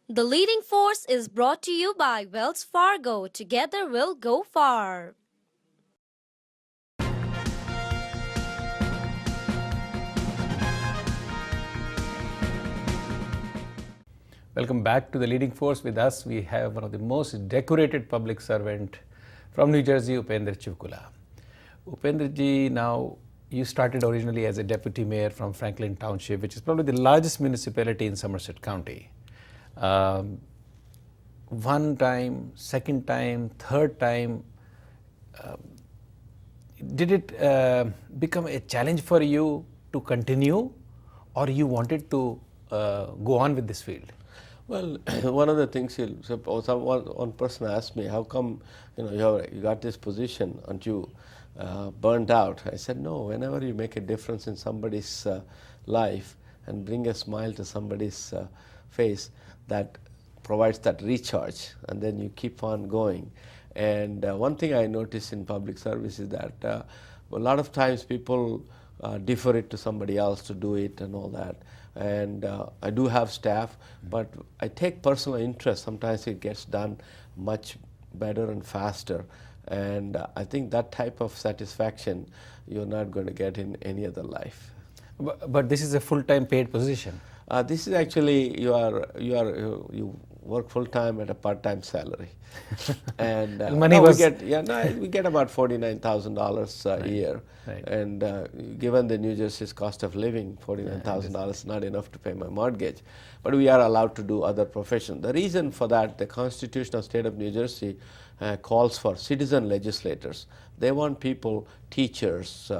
The Leading Force is brought to you by Wells Fargo. Together we'll go far. Welcome back to the Leading Force. With us, we have one of the most decorated public servant from New Jersey, Upendra Chivukula. Upendra ji, now you started originally as a deputy mayor from Franklin Township, which is probably the largest municipality in Somerset County. One time, second time, third time, did it become a challenge for you to continue, or you wanted to go on with this field? Well, one of the things one person asked me, how come you got this position, aren't you burnt out? I said, no, whenever you make a difference in somebody's life and bring a smile to somebody's face, that provides that recharge, and then you keep on going. And one thing I notice in public service is that a lot of times people defer it to somebody else to do it and all that. And I do have staff, but I take personal interest. Sometimes it gets done much better and faster. And I think that type of satisfaction you're not going to get in any other life. But this is a full-time paid position. This is actually you work full time at a part time salary, and we get about $49,000 a year, right. And given the New Jersey's cost of living, $49,000 is not enough to pay my mortgage, but we are allowed to do other professions. The reason for that, the Constitution of State of New Jersey calls for citizen legislators. They want people, teachers,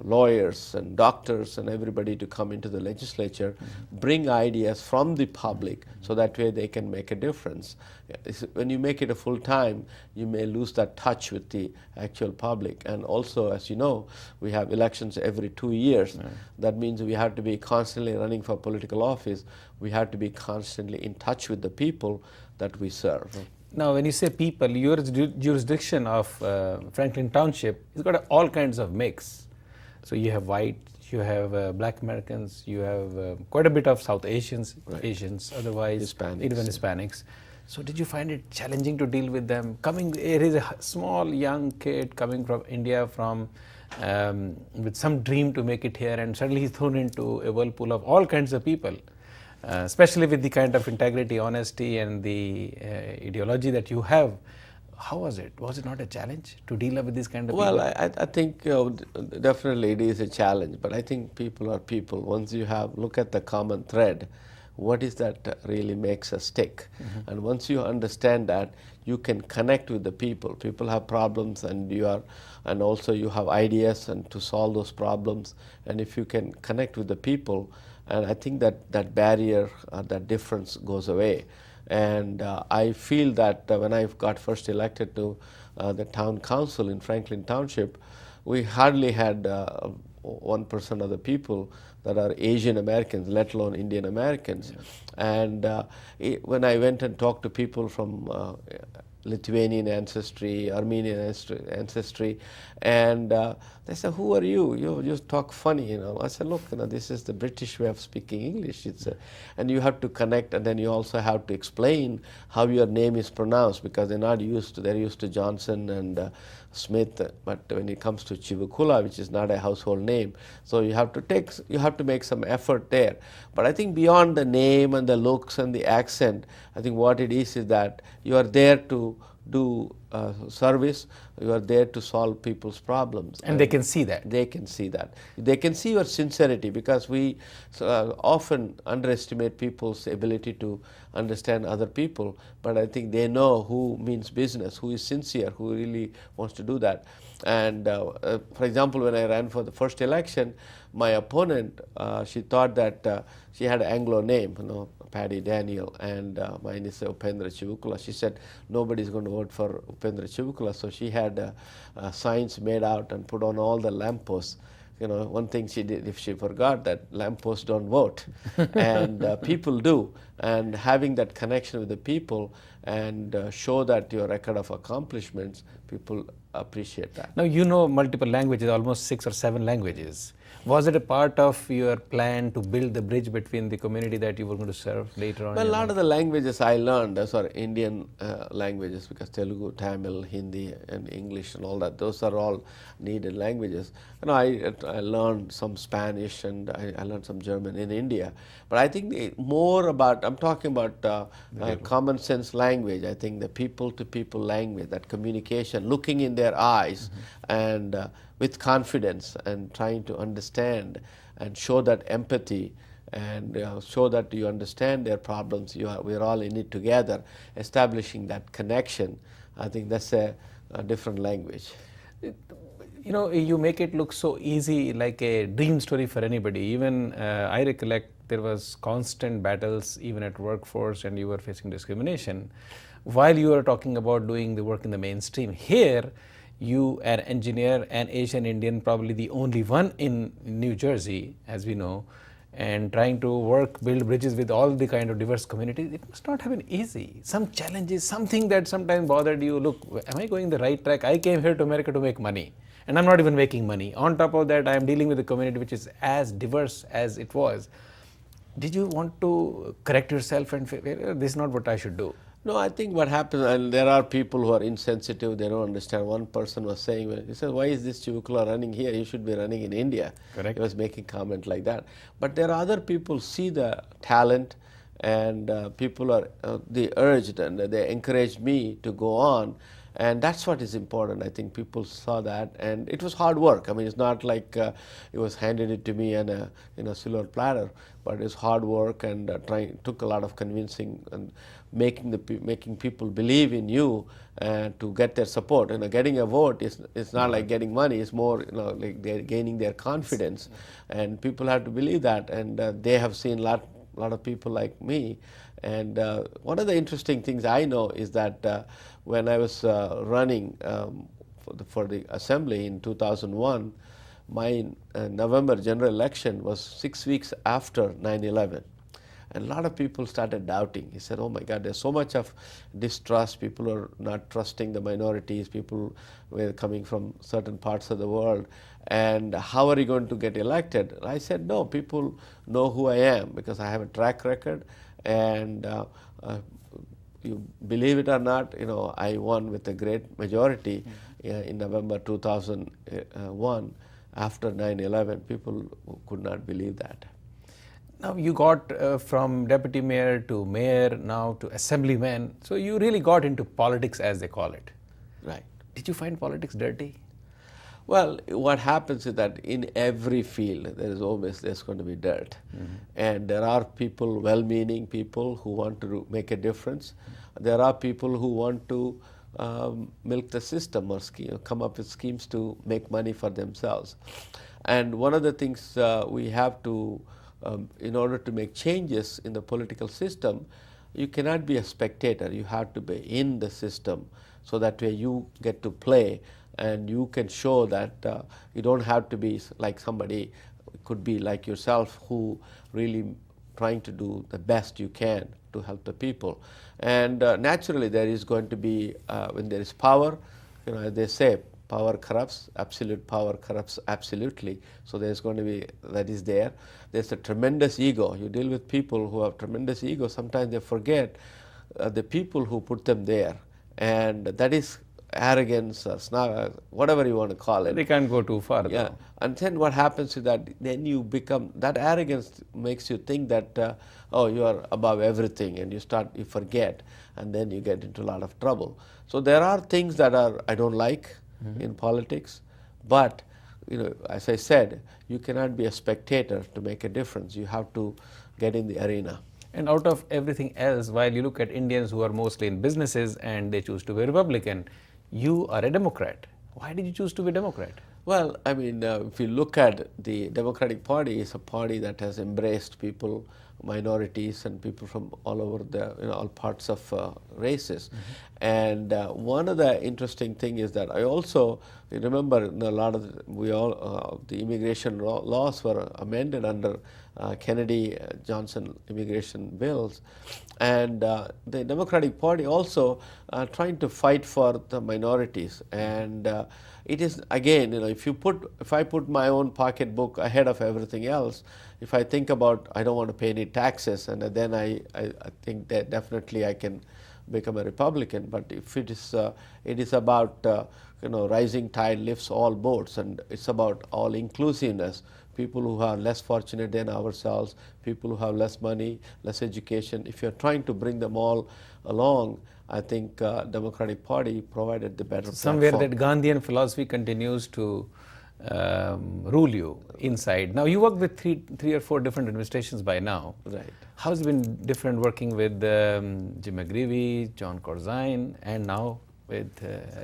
lawyers and doctors and everybody to come into the legislature, bring ideas from the public, so that way they can make a difference. When you make it a full time, you may lose that touch with the actual public. And also, as you know, we have elections every 2 years. That means we have to be constantly running for political office. We have to be constantly in touch with the people that we serve. Now, when you say people, your jurisdiction of Franklin Township has got all kinds of mix. So you have white, you have Black Americans, you have quite a bit of South Asians, Right. Asians, otherwise Hispanics. even Hispanics. So did you find it challenging to deal with them? Here is a small young kid coming from India with some dream to make it here, and suddenly he's thrown into a whirlpool of all kinds of people. Especially with the kind of integrity, honesty, and the ideology that you have. How was it? Was it not a challenge to deal with this kind of Well, people? I think definitely it is a challenge, but I think people are people. Once you look at the common thread, what is that really makes us tick? And once you understand that, you can connect with the people. People have problems, and also you have ideas and to solve those problems. And if you can connect with the people, and I think that barrier, that difference goes away. And I feel that when I got first elected to the town council in Franklin Township, we hardly had 1% of the people that are Asian Americans, let alone Indian Americans. Yes. And when I went and talked to people from Lithuanian ancestry, Armenian ancestry, and they said, "Who are you? You just talk funny, I said, "Look, this is the British way of speaking English. And you have to connect, and then you also have to explain how your name is pronounced, because they're used to Johnson and Smith, but when it comes to Chivukula, which is not a household name, so you have to make some effort there. But I think beyond the name and the looks and the accent, I think what it is that you are there to do service. You are there to solve people's problems, and they can see that. They can see that. They can see your sincerity, because we often underestimate people's ability to understand other people. But I think they know who means business, who is sincere, who really wants to do that. And for example, when I ran for the first election, my opponent, she thought that she had an Anglo name, Paddy Daniel, and mine is Upendra Chivukula. She said nobody's going to vote for Upendra Chivukula, so she had signs made out and put on all the lampposts. One thing she did, if she forgot, that lampposts don't vote, and people do. And having that connection with the people and show that your record of accomplishments, people appreciate that. Now you know multiple languages, almost 6 or 7 languages. Was it a part of your plan to build the bridge between the community that you were going to serve later on? Well, a in lot life? of the languages I learned, those are Indian languages, because Telugu, Tamil, Hindi, and English and all that, those are all needed languages. I learned some Spanish and I learned some German in India. But I think more about, I'm talking about common sense language. I think the people to people language, that communication, looking in their eyes and with confidence and trying to understand and show that empathy and show that you understand their problems. We're all in it together, establishing that connection. I think that's a different language. You make it look so easy, like a dream story for anybody. Even I recollect there was constant battles even at workforce, and you were facing discrimination while you were talking about doing the work in the mainstream. Here, you, an engineer, an Asian Indian, probably the only one in New Jersey, as we know, and trying to build bridges with all the kind of diverse communities, it must not have been easy. Some challenges, something that sometimes bothered you. Look, am I going the right track? I came here to America to make money, and I'm not even making money. On top of that, I am dealing with a community which is as diverse as it was. Did you want to correct yourself and say, this is not what I should do? No, I think what happens, and there are people who are insensitive, they don't understand. One person was saying, he said, why is this Chivukula running here? You should be running in India. Correct. He was making comment like that. But there are other people see the talent, and people are, they urged and they encouraged me to go on. And that's what is important. I think people saw that, and it was hard work. I mean, it's not like it was handed it to me in a silver platter, but it's hard work, and took a lot of convincing and making people believe in you to get their support. Getting a vote is not like getting money. It's more like they're gaining their confidence, and people have to believe that, and they have seen a lot of people like me. And one of the interesting things I know is that when I was running for the assembly in 2001, my November general election was 6 weeks after 9/11. And a lot of people started doubting. He said, oh my God, there's so much of distrust. People are not trusting the minorities. People were coming from certain parts of the world. And how are you going to get elected? I said, no, people know who I am because I have a track record. And you believe it or not, I won with a great majority in November 2001 after 9/11. People could not believe that. Now you got from deputy mayor to mayor, now to assemblyman. So you really got into politics, as they call it. Right. Did you find politics dirty? Well, what happens is that in every field there's going to be dirt, and there are people, well-meaning people, who want to make a difference. There are people who want to milk the system or come up with schemes to make money for themselves. And one of the things we have to, in order to make changes in the political system, you cannot be a spectator. You have to be in the system, so that way you get to play. And you can show that you don't have to be like somebody, it could be like yourself, who really trying to do the best you can to help the people. And naturally there is going to be, when there is power, as they say, power corrupts, absolute power corrupts absolutely. So there's going to be, that is there. There's a tremendous ego. You deal with people who have tremendous ego. Sometimes they forget the people who put them there. And that is arrogance or whatever you want to call it. They can't go too far. Yeah, though. and then what happens is that then you become, that arrogance makes you think that oh, you are above everything, and you forget, and then you get into a lot of trouble. So there are things that I don't like in politics, but as I said, you cannot be a spectator to make a difference. You have to get in the arena. And out of everything else, while you look at Indians who are mostly in businesses and they choose to be Republican, you are a Democrat. Why did you choose to be Democrat? Well, I mean, if you look at the Democratic Party, it's a party that has embraced people minorities and people from all over the all parts of races. And one of the interesting thing is that I also remember a lot of the immigration laws were amended under Kennedy Johnson immigration bills, and the Democratic Party also trying to fight for the minorities. And it is again, if I put my own pocketbook ahead of everything else, if I think about I don't want to pay any taxes, and then I think that definitely I can become a Republican. But if it is about rising tide lifts all boats, and it's about all inclusiveness. People who are less fortunate than ourselves, people who have less money, less education. If you're trying to bring them all along, I think Democratic Party provided the better Somewhere platform. that Gandhian philosophy continues to rule you inside. Now you work with three or four different administrations by now. Right. How's it been different working with Jim McGreevey, John Corzine, and now with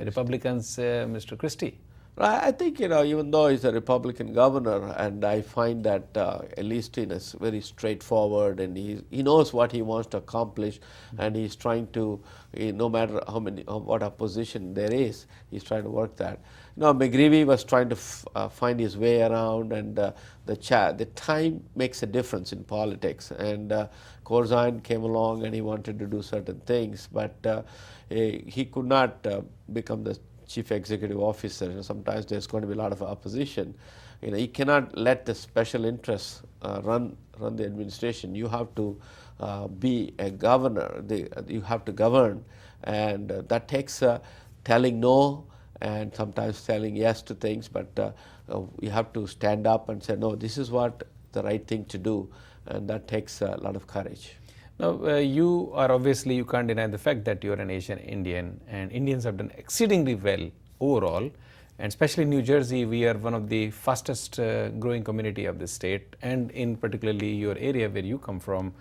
Republicans, Mr. Christie? I think, even though he's a Republican governor, and I find that at least is very straightforward, and he knows what he wants to accomplish, and he's trying to, no matter what opposition there is, he's trying to work that. McGreevey was trying to find his way around, and the time makes a difference in politics. And Corzine came along, and he wanted to do certain things, but he could not become the chief executive officer. Sometimes there's going to be a lot of opposition. You cannot let the special interests run the administration. You have to be a governor. You have to govern, and that takes telling no and sometimes telling yes to things. But you have to stand up and say, no, this is what the right thing to do, and that takes a lot of courage. Now, you are obviously, you can't deny the fact that you are an Asian Indian, and Indians have done exceedingly well overall, and especially in New Jersey, we are one of the fastest growing community of the state, and in particularly your area where you come from.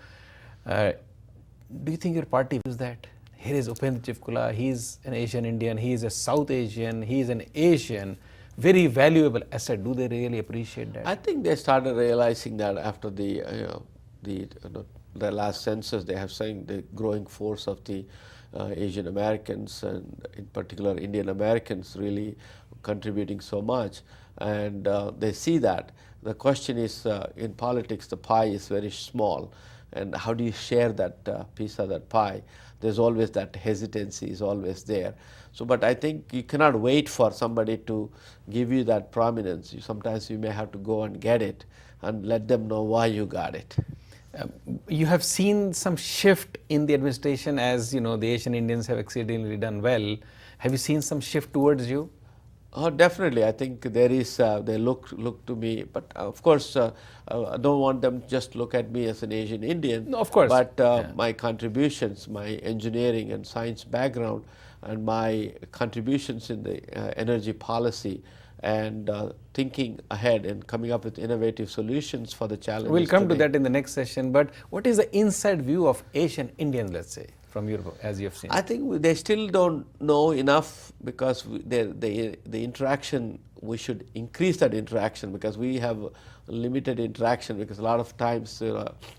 Do you think your party views that? Here is Upendra Chivkula, he is an Asian Indian, he is a South Asian, he is an Asian, very valuable asset. Do they really appreciate that? I think they started realizing that after the last census. They have seen the growing force of the Asian Americans, and in particular Indian Americans, really contributing so much, and they see that. The question is, in politics, the pie is very small, and how do you share that piece of that pie? There's always that hesitancy is always there. So, but I think you cannot wait for somebody to give you that prominence. Sometimes you may have to go and get it and let them know why you got it. You have seen some shift in the administration, as the Asian Indians have exceedingly done well. Have you seen some shift towards you? Oh, definitely. I think there is. They look to me, but of course, I don't want them to just look at me as an Asian Indian. No, of course. But my contributions, my engineering and science background, and my contributions in the energy policy, and thinking ahead and coming up with innovative solutions for the challenges. We'll come today. to that in the next session. But what is the inside view of Asian Indians, let's say, from Europe, as you've seen? I think they still don't know enough, because the interaction, we should increase that interaction, because we have limited interaction, because a lot of times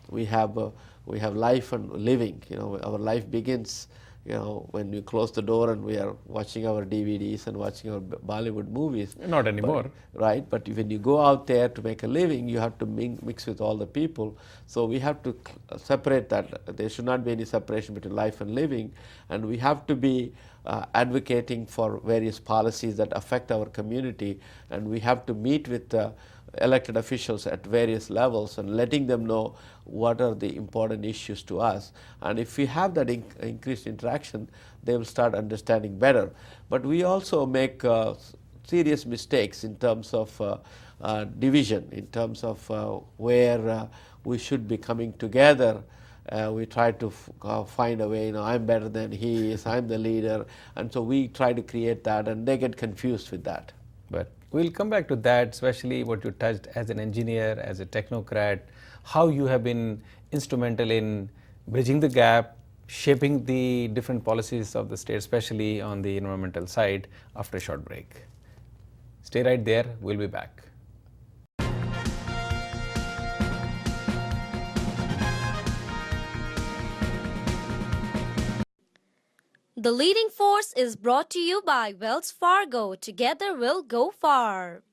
we have life and living. Our life begins when we close the door and we are watching our DVDs and watching our Bollywood movies. Not anymore. Right, but when you go out there to make a living, you have to mix with all the people. So we have to separate that. There should not be any separation between life and living, and we have to be advocating for various policies that affect our community, and we have to meet with elected officials at various levels and letting them know what are the important issues to us. And if we have that increased interaction, they will start understanding better. But we also make serious mistakes in terms of division, in terms of where we should be coming together. We try to find a way, I'm better than he is, I'm the leader, and so we try to create that, and they get confused with that. But we'll come back to that, especially what you touched as an engineer, as a technocrat, how you have been instrumental in bridging the gap, shaping the different policies of the state, especially on the environmental side, after a short break. Stay right there, we'll be back. The Leading Force is brought to you by Wells Fargo. Together we'll go far.